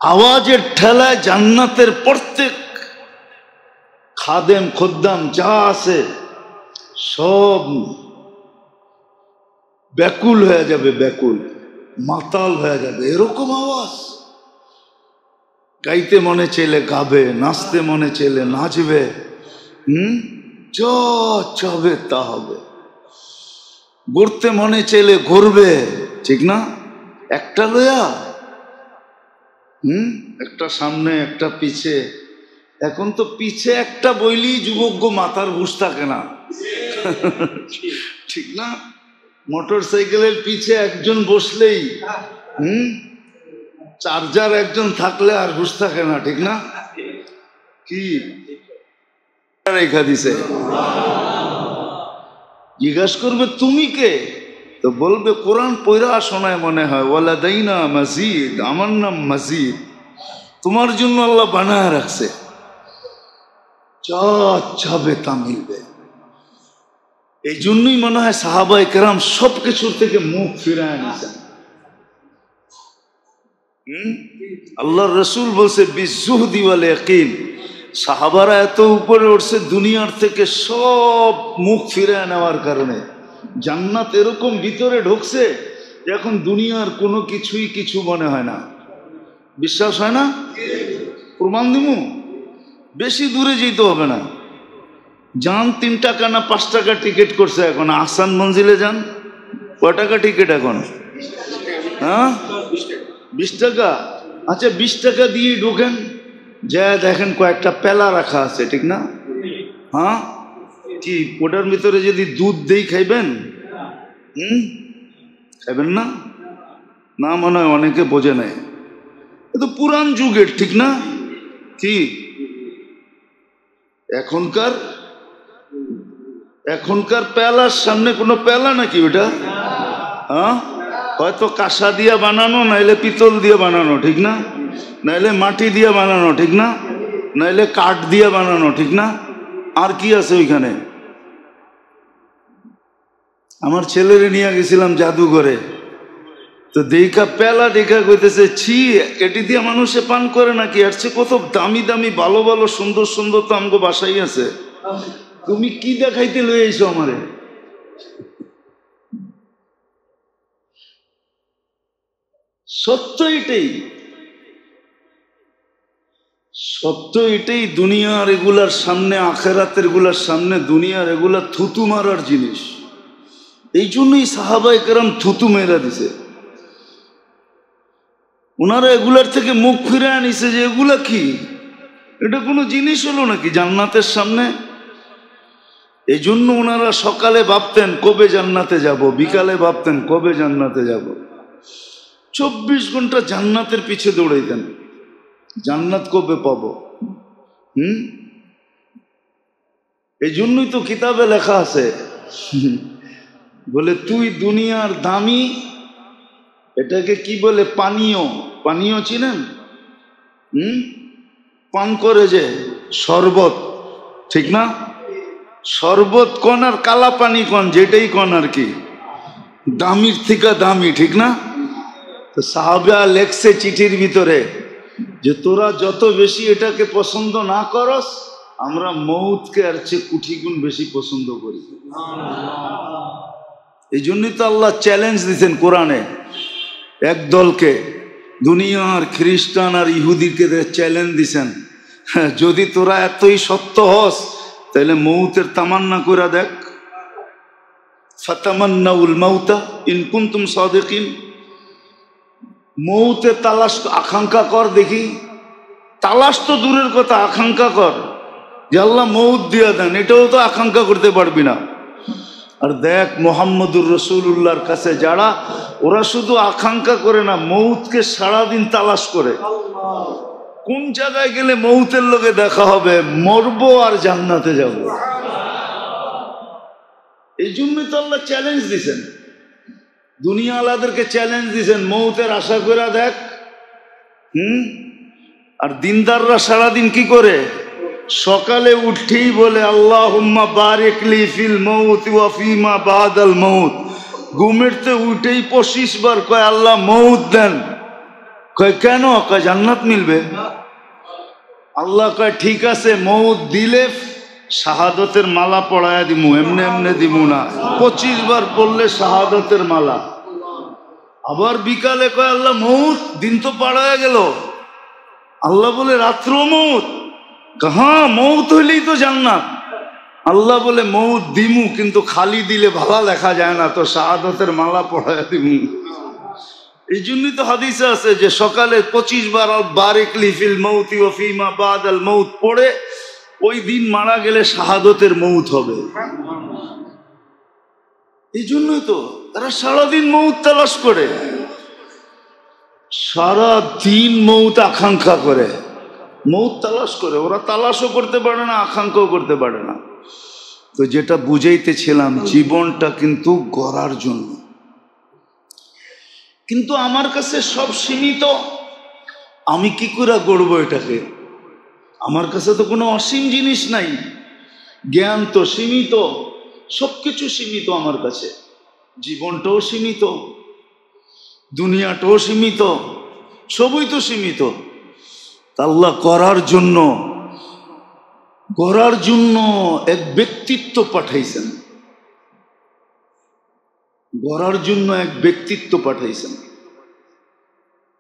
আওয়াজের ঠেলায়। জান্নাতের প্রত্যেক খাদেম খোদ্দাম যা আছে সব ব্যাকুল হয়ে যাবে, ব্যাকুল মাতাল হয়ে যাবে। এরকম আওয়াজ। গাইতে মনে চাইলে গাবে, নাচতে মনে চাইলে নাচবে। যা চাবে তা হবে। ঘুরতে মনে চাইলে ঘুরবে, ঠিক না? একটা লয়া একটা সামনে একটা পিছে। এখন তো পিছে একটা বইলি যুবক মাথার হুঁশ থাকে না, ঠিক না? মোটর সাইকেলের পিছে একজন বসলেই চার্জার একজন থাকলে আর হুঁশ থাকে না, ঠিক না? কি রেখা দিছে? জিজ্ঞাসা করবে তুমি কে? তো বলবে কোরআন পয়রা শোনায় মনে হয়, ওয়ালাদাইনা মাজিদ, আমার নাম মাজিদ। তোমার জন্য আল্লাহ বানায় রাখছে, যা চাবে তা মিলবে। এই জন্যই মনে হয় সাহাবায়ে কেরাম সবকিছুর থেকে মুখ ফিরায় নিছেন। আল্লাহর রাসূল বলছে বিজুহদি ওয়াল ইয়াকিন। সাহাবারা এত উপরে উঠছে দুনিয়ার থেকে, সব মুখ ফিরায় নেওয়ার কারণে। জান্নাত এরকম ভিতরে ঢুকছে যে এখন দুনিয়ার কোনো কিছুই কিছু মনে হয় না। বিশ্বাস হয় না? প্রমাণ দিমু। বেশি দূরে যেতে হবে না। যান 3 টাকা না 5 টাকা টিকিট করছে এখন। আহসান মঞ্জিলে যান, কয় টাকা টিকিট এখন? হ্যাঁ, 20 টাকা। আচ্ছা 20 টাকা দিয়ে ঢোকেন, যা দেখেন কয়েকটা পেলা রাখা আছে, ঠিক না? হ্যাঁ, কি ওটার ভিতরে যদি দুধ দেই খাইবেন? খাইবেন না? না, মনে হয় অনেকে বোঝে নাই। এ তো পুরান যুগের, ঠিক না? কি এখনকার পেলার সামনে কোনো পেলা নাকি ওটা? হ্যাঁ, হয়তো কাঁসা দিয়া বানানো, নাইলে পিতল দিয়ে বানানো, ঠিক না? নাইলে মাটি দিয়ে বানানো, ঠিক না? নাইলে কাঠ দিয়ে বানানো, ঠিক না? আর কি আছে ওইখানে? আমার ছেলেরে নিয়ে গেছিলাম জাদুঘরে, তো দেখা পেলা দেখা কইতেছে ছি, এটি দিয়ে মানুষে পান করে নাকি? আর সে কত দামি দামি ভালো ভালো সুন্দর সুন্দর তো আমগো বাসাই আছে। তুমি কি দেখাইতে লই আইছো আমারে? সত্য এটাই, সত্য এটাই। দুনিয়ার এগুলার সামনে, আখেরাতের গুলার সামনে দুনিয়ার এগুলা থুতু মারার জিনিস। এই জন্যই সাহাবায়ে কেরাম থুতু মেরা দিছে। ওনারা এগুলার থেকে মুখ ফিরে আনিছে যে এগুলা কি, এটা কোনো জিনিস হলো নাকি জান্নাতের সামনে। এই জন্য ওনারা সকালে ভাবতেন কবে জান্নাতে যাব, বিকালে ভাবতেন কবে জান্নাতে যাব। 24 ঘন্টা জান্নাতের পিছে দৌড়াইতেন, জান্নাত কবে পাবো। এই জন্যই তো কিতাবে লেখা আছে, বলে তুই দুনিয়ার দামি, এটাকে কি বলে, পানীয়, পানীয় চিনেন? পান করে যে শরবত, ঠিক না? শরবত কোন আর কালা পানি কোন, যেটাই কোন আর কি, দামির থেকে দামি, ঠিক না? তো সাহাবা লেখছে চিঠির ভিতরে যে তোরা যত বেশি এটাকে পছন্দ না করস, আমরা মৌতকে আর চেয়ে কোটি গুণ বেশি পছন্দ করি। এই জন্যই তো আল্লাহ চ্যালেঞ্জ দিচ্ছেন কোরআনে এক দলকে, দুনিয়ার খ্রিস্টান আর ইহুদিকে চ্যালেঞ্জ দিছেন, যদি তোরা এতই সত্য হস তাহলে মৌতের তামান্না করে দেখ, ফাতামান্নাউল মাউতা ইন কুনতুম সাদিকিন, মৌতের তালাশ আকাঙ্ক্ষা কর দেখি। তালাশ তো দূরের কথা, আকাঙ্ক্ষা কর যে আল্লাহ মৌত দিয়া দেন, এটাও তো আকাঙ্ক্ষা করতে পারবি না। আর দেখ মুহাম্মদুর রাসূলুল্লাহর কাছে যারা, ওরা শুধু আকাঙ্ক্ষা করে না, মৌতকে সারাদিন তালাশ করে, কোন জায়গায় গেলে মৌতের লোকে দেখা হবে, মরবো আর জান্নাতে যাব। এই জন্যই তো আল্লাহ চ্যালেঞ্জ দিছেন, দুনিয়া আলাদেরকে চ্যালেঞ্জ দিছেন, মৌতের আশা করে দেখ। আর দিনদাররা সারাদিন কি করে, সকালে উঠেই বলে আল্লাহুম্মা বারিক লি ফিল মৌত ওয়া ফিমা বাদাল মৌত। ঘুমেরতে উঠেই 25 বার কয় আল্লাহ মৌত দেন। কয় কেন? কয় জান্নাত মিলবে। আল্লাহ কয় ঠিক আছে, মৌত দিলে শাহাদতের মালা পড়ায়া দিমু, এমনি এমনি দিমু না, 25 বার পড়লে শাহাদতের মালা। আবার বিকালে কয় আল্লাহ মৌত, দিন তো পাড়ায়া গেল। আল্লাহ বলে রাত্র মৌত, হ্যাঁ মৌত হইলেই তো জান্নাত। আল্লাহ বলে মৌত দিমু, কিন্তু খালি দিলে ভালো লেখা যায় না, তো শাহাদতের মালা পড়ায়া দিমু। এই জন্যই তো হাদিসে আছে যে সকালে 25 বার বারিক লি ফিল মৌতি ওয়া ফিমা বাদাল মৌত পড়ে ওই দিন মারা গেলে শাহাদতের মৌত হবে। এই জন্যই তো তারা সারাদিন মৌত তালাশ করে, সারা দিন মৌত আকাঙ্ক্ষা করে, মৌত তালাশ করে। ওরা তালাশও করতে পারে না, আকাঙ্ক্ষাও করতে পারে না। তো যেটা বুঝাইতেছিলাম, জীবনটা কিন্তু গড়ার জন্য। কিন্তু আমার কাছে সব সীমিত, আমি কি করে গড়বো এটাকে? আমার কাছে তো কোনো অসীম জিনিস নাই, জ্ঞান তো সীমিত, সবকিছু সীমিত আমার কাছে। জীবনটাও সীমিত, দুনিয়াটাও সীমিত, সবই তো সীমিত। আল্লাহ গড়ার জন্য এক ব্যক্তিত্ব পাঠাইছেন, গড়ার জন্য এক ব্যক্তিত্ব পাঠাইছেন।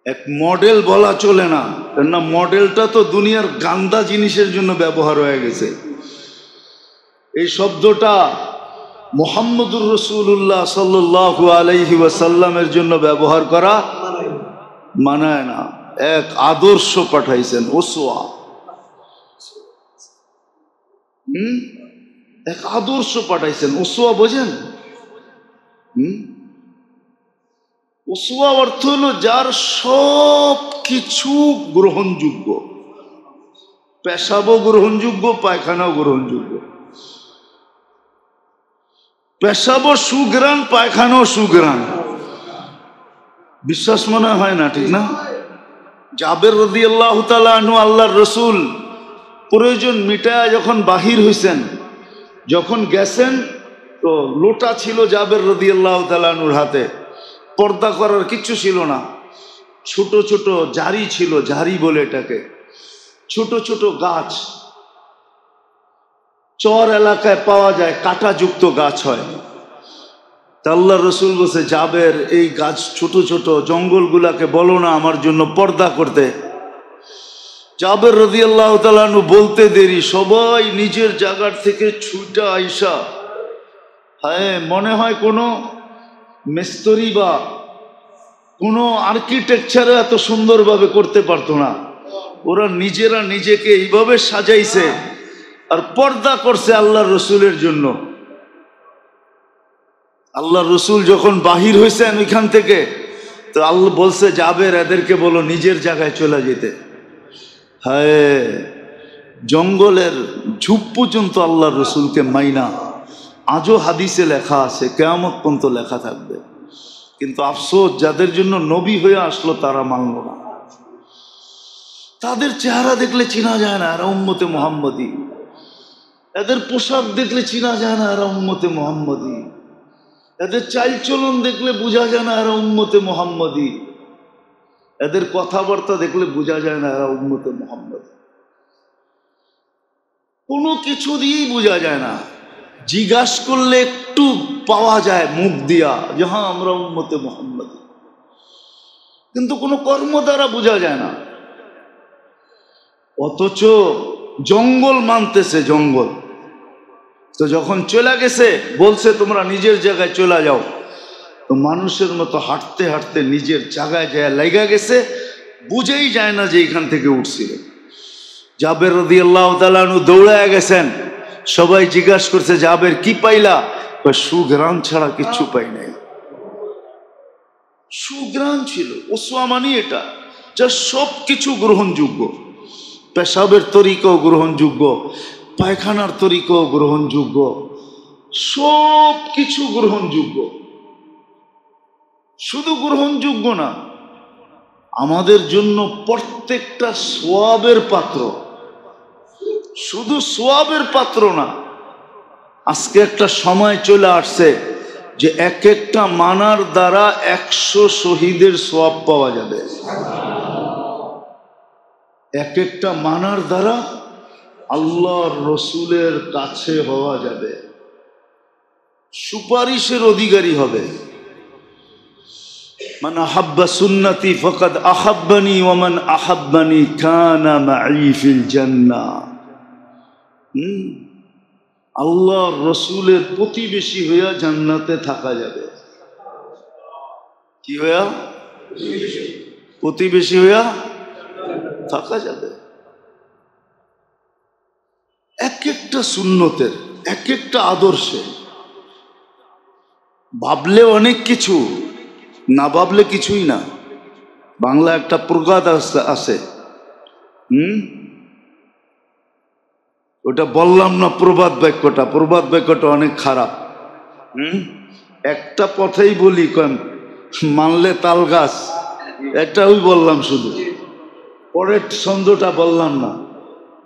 এক মডেল বলা চলে না, কেননা মডেলটা তো দুনিয়ার গান্দা জিনিসের জন্য ব্যবহার হয়ে গেছে। এই শব্দটা মুহাম্মদুর রাসূলুল্লাহ সাল্লাল্লাহু আলাইহি ওয়াসাল্লামের জন্য ব্যবহার করা মানায় না। এক আদর্শ পাঠাইছেন, উসওয়া। এক আদর্শ পাঠাইছেন, উসওয়া বোঝেন? উসওয়া অর্থ হলো যার সব কিছু গ্রহণযোগ্য, পেশাবও গ্রহণযোগ্য, পায়খানাও গ্রহণযোগ্য। পেশাবও সুগ্রাণ, পায়খানাও সুগ্রাণ। বিশ্বাস মনে হয় না, ঠিক না? জাবের রাদিয়াল্লাহু তাআলা আনহু, আল্লাহর রাসূল প্রয়োজন মিটায়া যখন বাহির হইছেন, যখন গেছেন, তো লোটা ছিল জাবের রাদিয়াল্লাহু তাআলা আনহুর হাতে, পর্দা করার কিচ্ছু ছিল না। ছোট ছোট ঝাড়ি ছিল, ঝাড়ি বলে এটাকে, ছোট ছোট গাছ, চর এলাকায় পাওয়া যায়, কাঁটাযুক্ত গাছ হয়। তা আল্লাহর রাসূল বলছে, জাবের এই গাছ ছোট ছোট জঙ্গলগুলাকে বলো না আমার জন্য পর্দা করতে। জাবের রাদিয়াল্লাহু তাআলা আনহু বলতে দেরি, সবাই নিজের জায়গার থেকে ছুটা আইসা, হ্যাঁ মনে হয় কোনো মিস্ত্রি বা কোনো আর্কিটেকচারে এত সুন্দরভাবে করতে পারতো না। ওরা নিজেরা নিজেকে এইভাবে সাজাইছে আর পর্দা করছে আল্লাহর রসুলের জন্য। আল্লাহর রসুল যখন বাহির হয়েছেন ওইখান থেকে, তো আল্লাহ বলছে জাবের এদেরকে বলো নিজের জায়গায় চলে যেতে। হায়, জঙ্গলের ঝুপ পর্যন্ত আল্লাহর রসুলকে মাইনা আজও হাদিসে লেখা আছে, কিয়ামত পর্যন্ত লেখা থাকবে। কিন্তু আফসোস, যাদের জন্য নবী হয়ে আসলো তারা মানল না। তাদের চেহারা দেখলে চিনা যায় না এরা উম্মতে মুহাম্মদী, এদের পোশাক দেখলে চিনা যায় না এরা উম্মতে মুহাম্মদী, এদের চালচলন দেখলে বোঝা যায় না এরা উম্মতে মুহাম্মদী, এদের কথাবার্তা দেখলে বোঝা যায় না এরা উম্মতে মুহাম্মদী। কোনো কিছু দিয়েই বোঝা যায় না, জিজ্ঞাসা করলে একটু পাওয়া যায় মুখ দিয়া যে হ্যাঁ আমরা উম্মতে মুহাম্মদী, কিন্তু কোনো কর্ম দ্বারা বোঝা যায় না। অথচ জঙ্গল মানতেছে, জঙ্গল তো যখন চলে গেছে বলছে তোমরা নিজের জায়গায় চলে যাও, তো মানুষের মতো হাঁটতে হাঁটতে নিজের জায়গায় যায় লাগা গেছে, বুঝেই যায় না যে এখান থেকে উঠছিল। জাবের রাদিয়াল্লাহু তাআলা আনহু দৌড়ায় গেছেন, সবাই জিজ্ঞাসা করছে জাবের কি পাইলা? সুঘ্রাণ ছাড়া কিচ্ছু পাই নাই। সুঘ্রাণ ছিল, ওসওয়ামানি এটা, যা সব কিছু গ্রহণযোগ্য। পেশাবের তরিকাও গ্রহণযোগ্য, পায়খানার তরিকাও গ্রহণযোগ্য, সব কিছু গ্রহণযোগ্য। শুধু গ্রহণযোগ্য না, আমাদের জন্য প্রত্যেকটা সোয়াবের পাত্র, শুধু সোয়াবের পাত্র না। আজকে একটা সময় চলে আসছে যে এক একটা মানার দ্বারা 100 শহীদের সোয়াব পাওয়া যাবে। এক একটা মানার দ্বারা আল্লাহর রসুলের কাছে হওয়া যাবে, সুপারিশের অধিকারী হবে। মান আহাব্বা সুন্নতি ফাকাদ আহাব্বানি ওয়া মান আহাব্বানি কানা মাই ফিল জান্নাহ। আল্লাহর রসুলের প্রতিবেশী হইয়া জান্নাতে থাকা যাবে। কি হইয়া? প্রতিবেশী হইয়া থাকা যাবে। এক একটা সুন্নতের, এক একটা আদর্শে ভাবলে অনেক কিছু, না ভাবলে কিছুই না। বাংলা একটা প্রবাদ আছে, ওটা বললাম না, প্রবাদ বাক্যটা, প্রবাদ বাক্যটা অনেক খারাপ। একটা পথেই বলি, মানলে তাল গাছ, একটা ওই বললাম শুধু, পরের ছন্দটা বললাম না।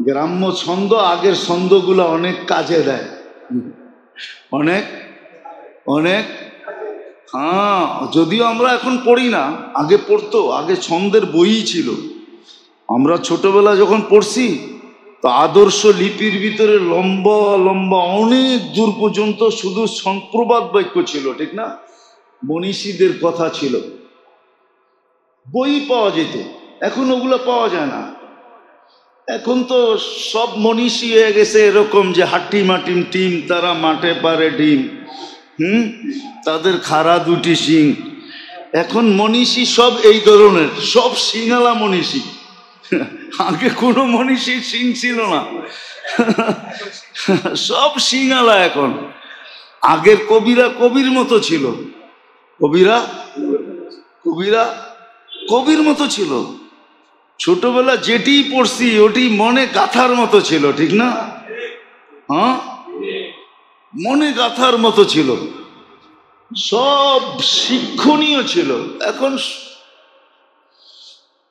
গ্রাম্য ছন্দ, আগের ছন্দগুলো অনেক কাজে দেয়, অনেক অনেক। হ্যাঁ, যদিও আমরা এখন পড়ি না, আগে পড়তো, আগে ছন্দের বইই ছিল। আমরা ছোটবেলা যখন পড়ছি তো আদর্শ লিপির ভিতরে লম্বা লম্বা অনেক দূর পর্যন্ত শুধু প্রবাদ বাক্য ছিল, ঠিক না? মনীষীদের কথা ছিল, বই পাওয়া যেত। এখন ওগুলো পাওয়া যায় না। এখন তো সব মনীষী হয়ে গেছে এরকম যে হাট্টি মাটিম টিম, তারা মাঠে পারে ডিম, তাদের খাড়া দুটি শিং। এখন মনীষী সব এই ধরনের, সব শিঙালা মনীষী। আগে কোনো মনীষীর শিং ছিল না, সব শিঙালা এখন। আগের কবিরা কবির মতো ছিল, কবিরা কবিরা কবির মতো ছিল। ছোটবেলা যেটি পড়ছি ওটি মনে গাথার মতো ছিল, ঠিক না? হ্যাঁ, মনে গাথার মতো ছিল, সব শিক্ষণীয় ছিল। এখন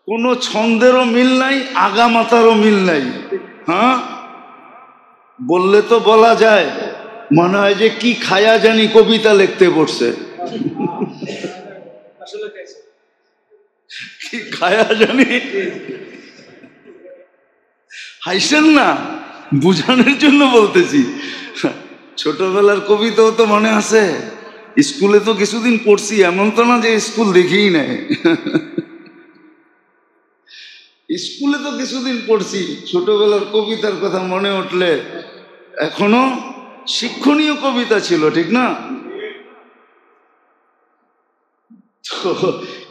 কোনো ছন্দেরও মিল নাই, আগামাতারও মিল নাই। হ্যাঁ, বললে তো বলা যায়, মনে হয় যে কি খায়া জানি কবিতা লিখতে বসছে। কি খায়া জানি, হাইছেন না, বুঝানোর জন্য বলতেছি। ছোটবেলার কবিতাও তো মনে আছে, স্কুলে তো কিছুদিন পড়ছি, এমন তো না যে স্কুল দেখেই নাই। স্কুলে তো কিছুদিন পড়ছি, ছোটবেলার কবিতার কথা মনে উঠলে এখনো শিক্ষণীয় কবিতা ছিল, ঠিক না? তো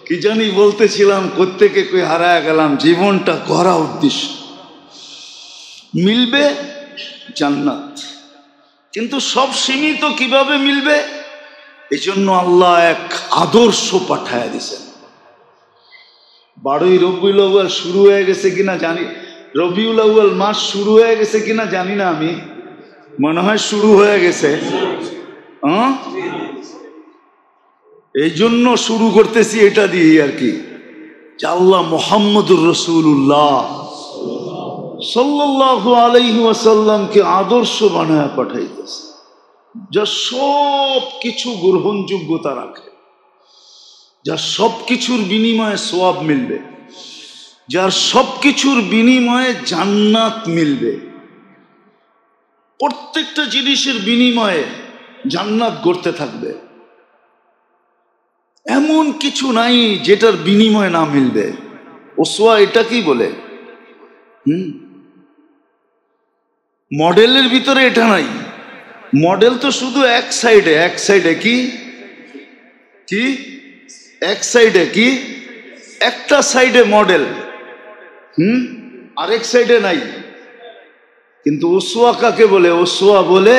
কি জানি বলতেছিলাম, কোত্থেকে কই হারায় গেলাম। জীবনটা করা উদ্দেশ্য, মিলবে জান্নাত, কিন্তু সব সীমিত কিভাবে মিলবে? এই জন্য আল্লাহ এক আদর্শ পাঠায় দিয়েছেন। 12ই রবিউল আউয়াল শুরু হয়ে গেছে কিনা জানি, রবিউল আউয়াল মাস শুরু হয়ে গেছে কিনা জানি না, আমি মনে হয় শুরু হয়ে গেছে। এই জন্য শুরু করতেছি এটা দিয়ে আর কি, যে আল্লাহ মুহাম্মদুর রাসূলুল্লাহ সাল্লাল্লাহু আলাইহি ওয়াসাল্লামকে আদর্শ বানায় পাঠাইতেছে, যা সব কিছু গ্রহণযোগ্যতা রাখে, যার সব কিছুর বিনিময়ে সওয়াব মিলবে, যার সব কিছুর বিনিময়ে জান্নাত মিলবে। প্রত্যেকটা জিনিসের বিনিময়ে জান্নাত গড়তে থাকবে, এমন কিছু নাই যেটার বিনিময়ে না মিলবে। ওসওয়া এটা কি বলে, মডেলের ভিতরে এটা নাই। মডেল তো শুধু এক সাইডে, এক সাইডে কি কি এক সাইডে কি একটা সাইডে মডেল, আরেক সাইডে নাই। কিন্তু ওসওয়া কাকে বলে? ওসওয়া বলে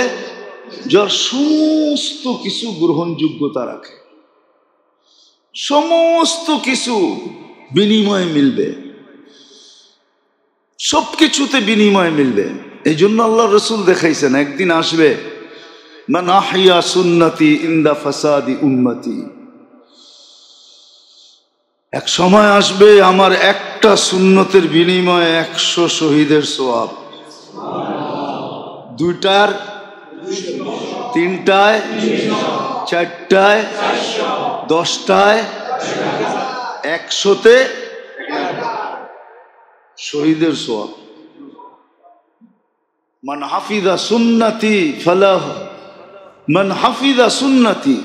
যার সমস্ত কিছু গ্রহণযোগ্যতা রাখে, সমস্ত কিছু বিনিময়ে মিলবে, সবকিছুতে বিনিময় মিলবে। এই জন্য আল্লাহ রসুল দেখাইছেন, একদিন আসবে মান আহইয়া সুন্নতি ইনদা ফাসাদি উম্মতি, এক সময় আসবে আমার একটা সুন্নতের বিনিময়ে 100 শহীদের সওয়াব। দুইটার, তিনটায়, চারটায়, 10টায়, 100তে শহীদের সওয়াব। মান হাফিজা সুন্নতি ফালাহ, মান হাফিজা সুন্নতি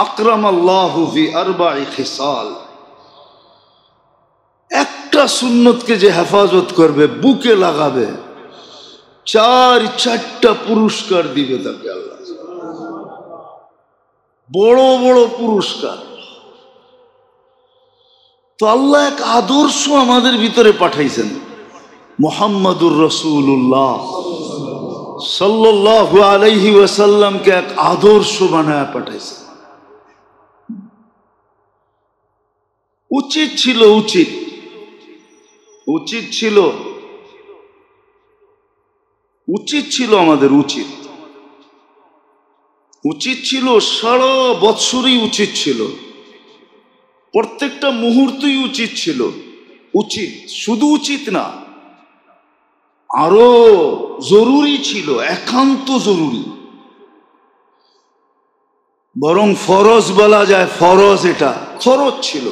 আকরামাল্লাহু ফি আরবা'i খিসাল। একটা সুন্নতকে যে হেফাজত করবে, বুকে লাগাবে, 4টা পুরস্কার দিবে তাকে আল্লাহ, বড় বড় পুরস্কার। তো আল্লাহ এক আদর্শ আমাদের ভিতরে পাঠাইছেন, মুহাম্মাদুর রাসূলুল্লাহ সাল্লাল্লাহু আলাইহি ওয়াসাল্লামকে এক আদর্শ বানায় পাঠাইছেন। উচিত ছিল, উচিত ছিল আমাদের, উচিত ছিল সারা বৎসরই উচিত ছিল, প্রত্যেকটা মুহূর্তই উচিত ছিল। উচিত শুধু উচিত না, আরো জরুরি ছিল, একান্ত জরুরি, বরং ফরজ বলা যায়। ফরজ, এটা খরচ ছিল।